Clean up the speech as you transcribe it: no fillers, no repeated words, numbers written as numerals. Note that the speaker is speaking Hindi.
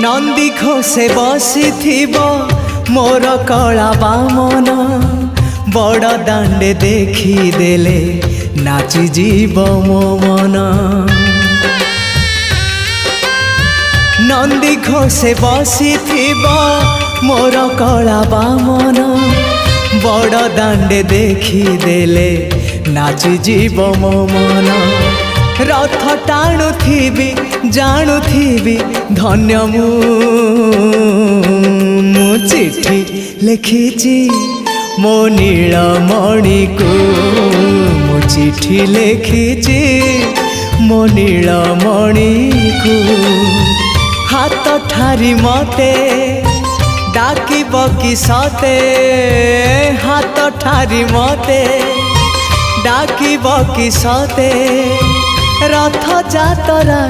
नंदी घोषे बसी मोर कला बामन बड़ दांडे देखी देले नाची जीव मो मन। नंदी घोषे बसी मोर कला बामन बड़ दांडे देखी देले नाची जीव मो मन। रथ टाणुथिबी जाणुथिबी धन्य मु चिट्ठी लिखिची मो नीलमणि को मु चिट्ठी लिखिची मो नीलमणि को। हाथ ठारी मते डाकिब कि सते हाथ ठारी मते डाकिब कि सते रथ जातरा।